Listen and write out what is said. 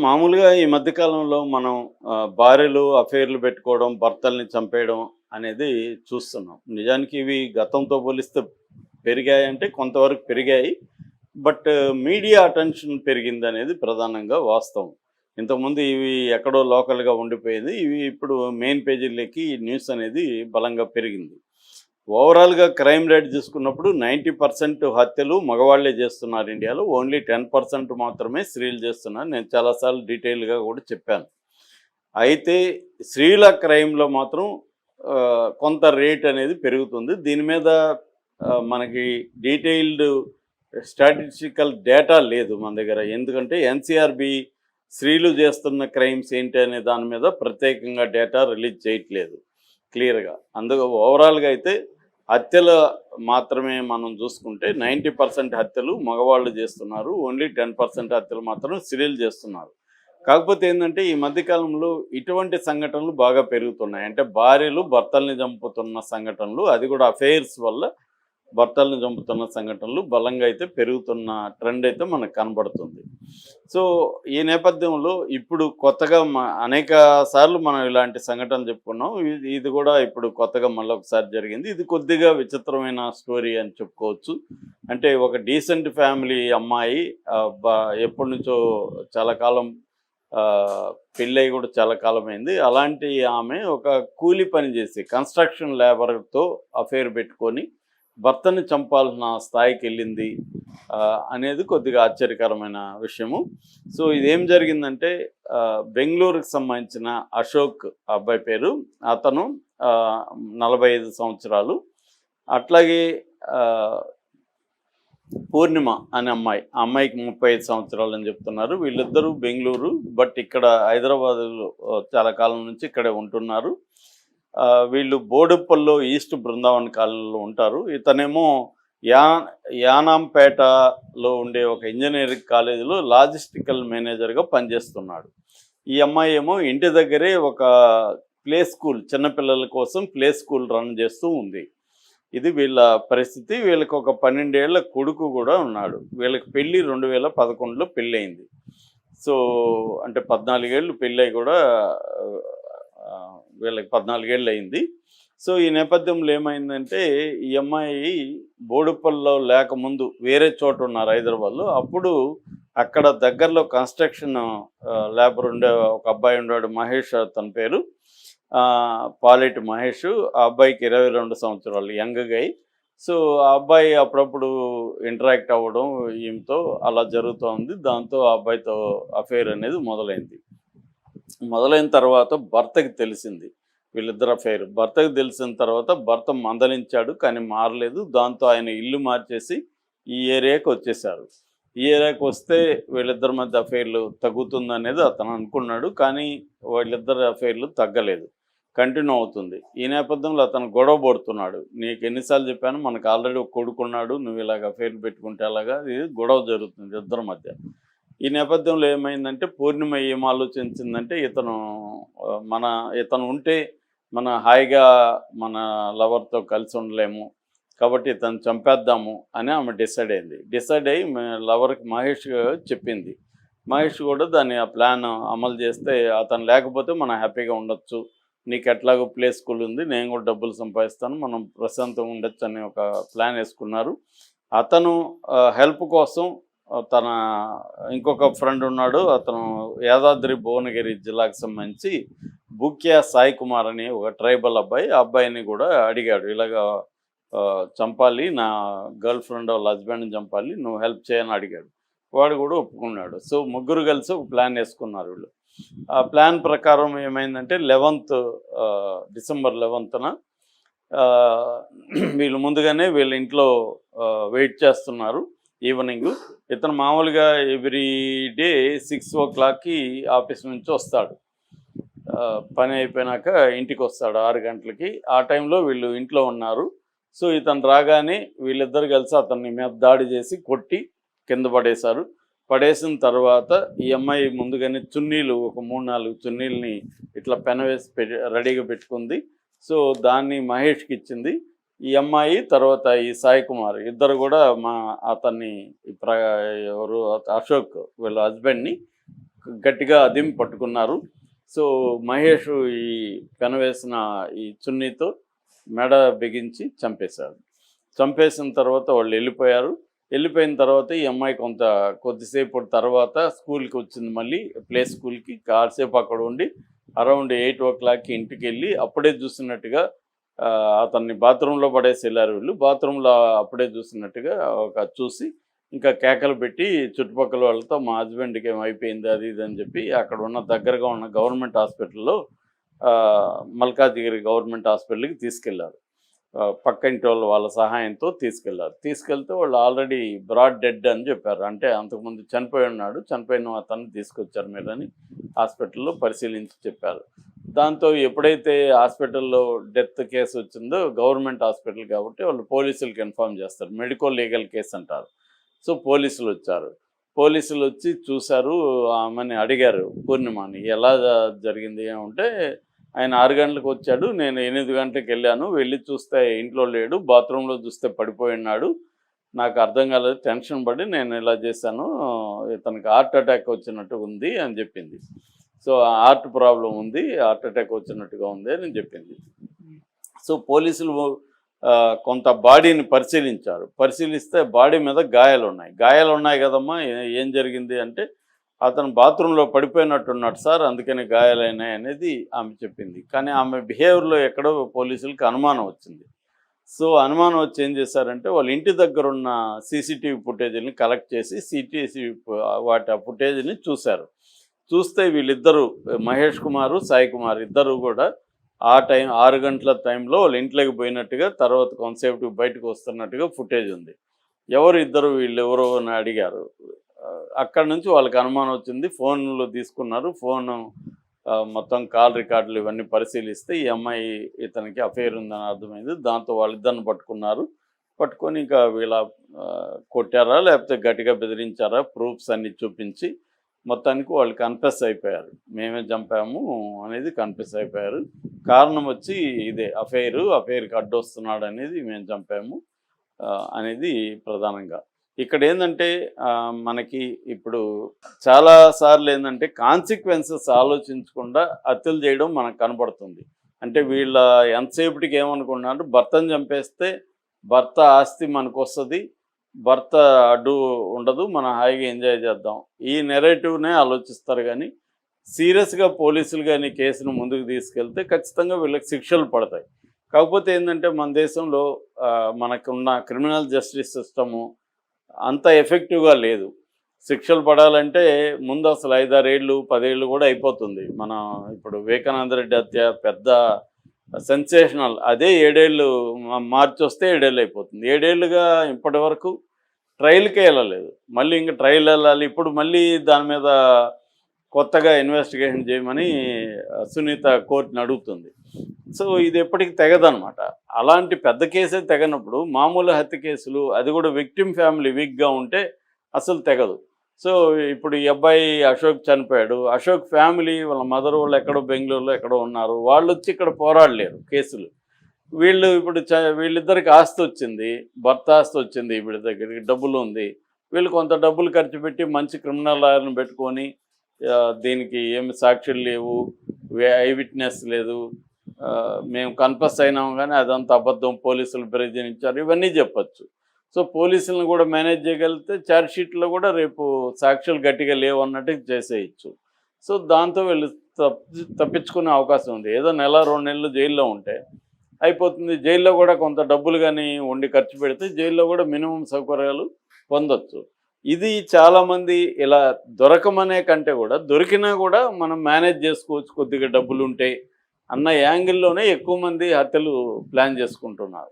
మామూలుగా ఈ మధ్య కాలంలో మనం భార్యలు అఫైర్‌లు పెట్టుకోవడం, భర్తల్ని చంపేయడం అనేది చూస్తున్నాం. నిజానికి ఇవి గతంతో పోలిస్తే పెరిగాయంటే కొంతవరకు పెరిగాయి. బట్ మీడియా అటెన్షన్ పెరిగిందనేది ప్రధానంగా వాస్తవం. ఇంతకుముందు ఇవి ఎక్కడో లోకల్‌గా ఉండిపోయేది. ఇవి ఇప్పుడు మెయిన్ పేజీల్లోకి న్యూస్ అనేది బలంగా పెరిగింది. ఓవరాల్‌గా క్రైమ్ రేట్ చూసుకున్నప్పుడు 90% హత్యలు మగవాళ్ళే చేస్తున్నారు ఇండియాలో. ఓన్లీ 10% మాత్రమే స్త్రీలు చేస్తున్నారు. నేను చాలా సార్లు డీటెయిల్‌గా కూడా చెప్పాను. అయితే స్త్రీల క్రైమ్‌లో మాత్రం కొంత రేట్ అనేది పెరుగుతుంది. దీని మీద మనకి డీటెయిల్డ్ స్టాటిస్టికల్ డేటా లేదు మన దగ్గర. ఎందుకంటే ఎన్‌సీఆర్‌బీ స్త్రీలు చేస్తున్న క్రైమ్స్ ఏంటి అనే దాని మీద ప్రత్యేకంగా డేటా రిలీజ్ చేయట్లేదు క్లియర్‌గా. ఓవరాల్‌గా అయితే హత్యలు మాత్రమే మనం చూసుకుంటే 90% హత్యలు మగవాళ్ళు చేస్తున్నారు. ఓన్లీ 10% హత్యలు మాత్రం స్త్రీలు చేస్తున్నారు. కాకపోతే ఏంటంటే ఈ మధ్యకాలంలో ఇటువంటి సంఘటనలు బాగా పెరుగుతున్నాయి. అంటే భార్యలు భర్తల్ని చంపుతున్న సంఘటనలు, అది కూడా అఫైర్స్ వల్ల భర్తలను చంపుతున్న సంఘటనలు బలంగా అయితే పెరుగుతున్న ట్రెండ్ అయితే మనకు కనబడుతుంది. సో ఈ నేపథ్యంలో ఇప్పుడు కొత్తగా అనేక సార్లు మనం ఇలాంటి సంఘటనలు చెప్పుకున్నాం. ఇది కూడా ఇప్పుడు కొత్తగా మళ్ళొకసారి జరిగింది. ఇది కొద్దిగా విచిత్రమైన స్టోరీ అని చెప్పుకోవచ్చు. అంటే ఒక డీసెంట్ ఫ్యామిలీ అమ్మాయి ఎప్పటినుంచో చాలా కాలం పెళ్ళయి కూడా చాలా కాలమైంది. అలాంటి ఆమె ఒక కూలి పని చేసి కన్స్ట్రక్షన్ లేబర్‌తో అఫైర్ పెట్టుకొని భర్తని చంపాల్సిన స్థాయికెళ్ళింది అనేది కొద్దిగా ఆశ్చర్యకరమైన విషయము. సో ఇదేం జరిగిందంటే బెంగుళూరుకి సంబంధించిన అశోక్ అబ్బాయి పేరు. అతను 45 సంవత్సరాలు. అట్లాగే పూర్ణిమ అనే అమ్మాయి. ఆ అమ్మాయికి 35 సంవత్సరాలని చెప్తున్నారు. వీళ్ళిద్దరూ బెంగుళూరు. బట్ ఇక్కడ హైదరాబాదులో చాలా కాలం నుంచి ఇక్కడే ఉంటున్నారు. వీళ్ళు బోడుప్పల్లో ఈస్ట్ బృందావన్ కాలనీలో ఉంటారు. ఇతనేమో యానాంపేటలో ఉండే ఒక ఇంజనీరింగ్ కాలేజీలో లాజిస్టికల్ మేనేజర్గా పనిచేస్తున్నాడు. ఈ అమ్మాయి ఏమో ఇంటి దగ్గరే ఒక ప్లే స్కూల్, చిన్నపిల్లల కోసం ప్లే స్కూల్ రన్ చేస్తూ ఉంది. ఇది వీళ్ళ పరిస్థితి. వీళ్ళకి ఒక 12 ఏళ్ల కొడుకు కూడా ఉన్నాడు. వీళ్ళకి పెళ్ళి 2011లో పెళ్ళయింది. సో అంటే 14 ఏళ్ళు పెళ్ళై కూడా వీళ్ళకి 14 ఏళ్ళు అయింది. సో ఈ నేపథ్యంలో ఏమైందంటే ఈ అమ్మాయి బోడుప్పల్లో లేకముందు వేరే చోట ఉన్నారు హైదరాబాద్లో. అప్పుడు అక్కడ దగ్గరలో కన్స్ట్రక్షన్ లేబర్ ఉండే ఒక అబ్బాయి ఉన్నాడు, మహేష్ తన పేరు. పాలెటి మహేష్. ఆ అబ్బాయికి 22 సంవత్సరాలు, యంగ్ గై. సో ఆ అబ్బాయి అప్పుడప్పుడు ఇంటరాక్ట్ అవ్వడం ఈమెతో అలా జరుగుతూ ఉంది. దాంతో ఆ అబ్బాయితో అఫైర్ అనేది మొదలైన తర్వాత భర్తకి తెలిసింది వీళ్ళిద్దరు అఫైర్. భర్తకు తెలిసిన తర్వాత భర్త మందలించాడు, కానీ మారలేదు. దాంతో ఆయన ఇల్లు మార్చేసి ఈ ఏరియాకి వచ్చేసారు. ఈ ఏరియాకి వస్తే వీళ్ళిద్దరి మధ్య అఫైర్లు తగ్గుతుందనేది అతను అనుకున్నాడు. కానీ వీళ్ళిద్దరి అఫైర్లు తగ్గలేదు, కంటిన్యూ అవుతుంది. ఈ నేపథ్యంలో అతను గొడవ పడుతున్నాడు. నీకు ఎన్నిసార్లు చెప్పాను, మనకు ఆల్రెడీ ఒక కొడుకున్నాడు, నువ్వు ఇలాగ అఫైర్లు పెట్టుకుంటే అలాగా, ఇది గొడవ జరుగుతుంది ఇద్దరి మధ్య. ఈ నేపథ్యంలో ఏమైందంటే పూర్ణిమ ఏం ఆలోచించిందంటే ఇతను ఉంటే మన హాయిగా మన లవర్తో కలిసి ఉండలేము, కాబట్టి ఇతను చంపేద్దాము అని ఆమె డిసైడ్ అయ్యి లవర్కి మహేష్ చెప్పింది. మహేష్ కూడా ఆ ప్లాన్ అమలు చేస్తే అతను లేకపోతే మనం హ్యాపీగా ఉండొచ్చు, నీకు ఎట్లాగో ప్లే స్కూల్ ఉంది, నేను కూడా డబ్బులు సంపాదిస్తాను, మనం ప్రశాంతంగా ఉండొచ్చు అని ఒక ప్లాన్ వేసుకున్నారు. అతను హెల్ప్ కోసం తన ఇంకొక ఫ్రెండ్ ఉన్నాడు. అతను యాదాద్రి భువనగిరి జిల్లాకు సంబంధించి బుక్యా సాయి కుమార్ అని ఒక ట్రైబల్ అబ్బాయి. ఆ అబ్బాయిని కూడా అడిగాడు, ఇలాగా చంపాలి, నా గర్ల్ ఫ్రెండ్ వాళ్ళ హస్బెండ్ని చంపాలి, నువ్వు హెల్ప్ చేయని అడిగాడు. వాడు కూడా ఒప్పుకున్నాడు. సో ముగ్గురు కలిసి ఒక ప్లాన్ వేసుకున్నారు వీళ్ళు. ఆ ప్లాన్ ప్రకారం ఏమైందంటే డిసెంబర్ 11న వీళ్ళు ముందుగానే వీళ్ళ ఇంట్లో వెయిట్ చేస్తున్నారు. ఈవినింగ్ ఇతను మామూలుగా ఎవ్రీ డే 6 o'clockకి ఆఫీస్ నుంచి వస్తాడు. పని అయిపోయినాక ఇంటికి వస్తాడు 6 గంటలకి. ఆ టైంలో వీళ్ళు ఇంట్లో ఉన్నారు. సో ఇతను రాగానే వీళ్ళిద్దరు కలిసి అతన్ని మీద దాడి చేసి కొట్టి కింద పడేసిన తర్వాత ఈ అమ్మాయి ముందుగానే చున్నీలు, ఒక 3-4 చున్నీలని ఇట్లా పెనవేసి రెడీగా పెట్టుకుంది. సో దాన్ని మహేష్కి ఇచ్చింది. ఈ అమ్మాయి తర్వాత ఈ సాయి కుమార్ ఇద్దరు కూడా అతన్ని ఎవరు అశోక్ వీళ్ళ హస్బెండ్ని గట్టిగా అదిమి పట్టుకున్నారు. సో మహేష్ ఈ పెనవేసిన ఈ చున్నీతో మెడ బిగించి చంపేశాడు. చంపేసిన తర్వాత వాళ్ళు వెళ్ళిపోయారు. వెళ్ళిపోయిన తర్వాత ఈ అమ్మాయి కొద్దిసేపు తర్వాత స్కూల్కి వచ్చింది, మళ్ళీ ప్లే స్కూల్కి. కాసేపు అక్కడ ఉండి అరౌండ్ 8 ఇంటికి వెళ్ళి అప్పుడే చూసినట్టుగా అతన్ని బాత్రూంలో పడేసి వెళ్ళారు వీళ్ళు. బాత్రూంలో అప్పుడే చూసినట్టుగా చూసి ఇంకా కేకలు పెట్టి చుట్టుపక్కల వాళ్ళతో మా హస్బెండ్కి ఏమైపోయింది అది ఇది అని చెప్పి అక్కడ ఉన్న దగ్గరగా ఉన్న గవర్నమెంట్ హాస్పిటల్లో మల్కాజిగిరి గవర్నమెంట్ హాస్పిటల్కి తీసుకెళ్లారు. పక్క ఇంటి వాళ్ళ సహాయంతో తీసుకెళ్తే వాళ్ళు ఆల్రెడీ బ్రాడ్ డెడ్ అని చెప్పారు. అంటే అంతకుముందు చనిపోయి ఉన్నాడు, చనిపోయిన అతన్ని తీసుకొచ్చారు మీరని హాస్పిటల్లో పరిశీలించి చెప్పారు. దాంతో ఎప్పుడైతే హాస్పిటల్లో డెత్ కేసు వచ్చిందో గవర్నమెంట్ హాస్పిటల్ కాబట్టి వాళ్ళు పోలీసులకు ఇన్ఫార్మ్ చేస్తారు, మెడికో లీగల్ కేసు అంటారు. సో పోలీసులు వచ్చారు. పోలీసులు వచ్చి చూశారు, ఆమెని అడిగారు పూర్ణిమని ఎలా జరిగింది ఏమంటే, ఆయన 6 గంటలకు వచ్చాడు, నేను 8 గంటలకు వెళ్ళాను, వెళ్ళి చూస్తే ఇంట్లో లేడు, బాత్రూంలో చూస్తే పడిపోయి ఉన్నాడు, నాకు అర్థం కాలేదు, టెన్షన్ పడి నేను ఇలా చేశాను, ఇతనికి హార్ట్ అటాక్ వచ్చినట్టు ఉంది అని చెప్పింది. సో హార్ట్ ప్రాబ్లం ఉంది, హార్ట్ అటాక్ వచ్చినట్టుగా ఉంది అని చెప్పింది. సో పోలీసులు కొంత బాడీని పరిశీలిస్తే బాడీ మీద గాయాలు ఉన్నాయి కదమ్మా, ఏం జరిగింది అంటే, అతను బాత్రూంలో పడిపోయినట్టున్నాడు సార్, అందుకని గాయాలైనాయి అనేది ఆమె చెప్పింది. కానీ ఆమె బిహేవియర్లో ఎక్కడో పోలీసులకు అనుమానం వచ్చింది. సో అనుమానం వచ్చి ఏం చేశారంటే, వాళ్ళ ఇంటి దగ్గర ఉన్న సీసీటీవీ ఫుటేజ్ని కలెక్ట్ చేసి వాటి ఫుటేజ్ని చూశారు. చూస్తే వీళ్ళిద్దరూ మహేష్ కుమారు, సాయి కుమార్ ఇద్దరు కూడా ఆ టైం 6 గంటల టైంలో వాళ్ళ ఇంట్లోకి పోయినట్టుగా, తర్వాత కొంతసేపు బయటకు వస్తున్నట్టుగా ఫుటేజ్ ఉంది. వీళ్ళు ఎవరు అని అడిగారు. అక్కడ నుంచి వాళ్ళకి అనుమానం వచ్చింది. ఫోన్లు తీసుకున్నారు. మొత్తం కాల్ రికార్డులు ఇవన్నీ పరిశీలిస్తే ఈ అమ్మాయి ఇతనికి అఫైర్ ఉందని అర్థమైంది. దాంతో వాళ్ళిద్దరిని పట్టుకొని ఇంకా వీళ్ళ కొట్టారా లేకపోతే గట్టిగా బెదిరించారా ప్రూఫ్స్ అన్ని చూపించి మొత్తానికి వాళ్ళు కన్ఫెస్ అయిపోయారు. మేమే చంపాము అనేది కన్ఫెస్ అయిపోయారు. కారణం వచ్చి ఇదే అఫైర్కి అడ్డొస్తున్నాడు అనేది మేము చంపాము అనేది ప్రధానంగా. ఇక్కడ ఏంటంటే మనకి ఇప్పుడు చాలాసార్లు ఏంటంటే కాన్సిక్వెన్సెస్ ఆలోచించకుండా హత్యలు చేయడం మనకు కనబడుతుంది. అంటే వీళ్ళ ఎంతసేపటికి ఏమనుకున్నారు, భర్తను చంపేస్తే భర్త ఆస్తి మనకు వస్తుంది, భర్త అడ్డు ఉండదు, మనం హాయిగా ఎంజాయ్ చేద్దాం, ఈ నెరేటివ్నే ఆలోచిస్తారు. కానీ సీరియస్గా పోలీసులు కానీ కేసును ముందుకు తీసుకెళ్తే ఖచ్చితంగా వీళ్ళకి శిక్షలు పడతాయి. కాకపోతే ఏంటంటే మన దేశంలో మనకున్న క్రిమినల్ జస్టిస్ సిస్టము అంత ఎఫెక్టివ్గా లేదు. శిక్షలు పడాలంటే ముందు అసలు 5-6 ఏళ్ళు 10 ఏళ్ళు కూడా అయిపోతుంది. మనం ఇప్పుడు వివేకానంద రెడ్డి హత్య పెద్ద సెన్సేషనల్, అదే 7 ఏళ్ళు మార్చి వస్తే 7 ఏళ్ళు అయిపోతుంది. 7 ఏళ్ళుగా ఇప్పటి వరకు ట్రయల్కే వెళ్ళలేదు. మళ్ళీ ఇంకా ట్రయల్ వెళ్ళాలి. ఇప్పుడు మళ్ళీ దాని మీద కొత్తగా ఇన్వెస్టిగేషన్ చేయమని సునీత కోర్టుని అడుగుతుంది. సో ఇది ఎప్పటికీ తెగదనమాట. అలాంటి పెద్ద కేసే తెగనప్పుడు మామూలు హత్య కేసులు, అది కూడా విక్టిమ్ ఫ్యామిలీ వీక్గా ఉంటే అసలు తెగదు. సో ఇప్పుడు ఈ అబ్బాయి అశోక్ చనిపోయాడు, అశోక్ ఫ్యామిలీ వాళ్ళ మదర్ వాళ్ళు ఎక్కడో బెంగళూరులో ఎక్కడో ఉన్నారు, వాళ్ళు వచ్చి ఇక్కడ పోరాడలేరు కేసులు. ఇప్పుడు వీళ్ళిద్దరికి ఆస్తి వచ్చింది, భర్త ఆస్తి వచ్చింది, వీళ్ళ దగ్గరికి డబ్బులు ఉంది, వీళ్ళు కొంత డబ్బులు ఖర్చు పెట్టి మంచి క్రిమినల్ లాయర్ని పెట్టుకొని దీనికి ఏమి సాక్షులు లేవు, ఐ విట్నెస్ లేదు, మేము కన్ఫెస్ అయినాము కానీ అదంతా అబద్ధం, పోలీసులు ప్రయోజనించారు, ఇవన్నీ చెప్పచ్చు. సో పోలీసులను కూడా మేనేజ్ చేయగలిగితే ఛార్జ్షీట్లో కూడా రేపు సాక్ష్యాలు గట్టిగా లేవు అన్నట్టు చేసేయచ్చు. సో దాంతో వీళ్ళు తప్పించుకునే అవకాశం ఉంది. ఏదో 1-2 నెలలు జైల్లో ఉంటే అయిపోతుంది. జైల్లో కూడా కొంత డబ్బులు కానీ ఉండి ఖర్చు పెడితే జైల్లో కూడా మినిమం సౌకర్యాలు పొందొచ్చు. ఇది చాలామంది ఇలా దొరకమనే కంటే కూడా దొరికినా కూడా మనం మేనేజ్ చేసుకోవచ్చు కొద్దిగా డబ్బులు ఉంటే అన్న యాంగిల్లోనే ఎక్కువ మంది హత్యలు ప్లాన్ చేసుకుంటున్నారు.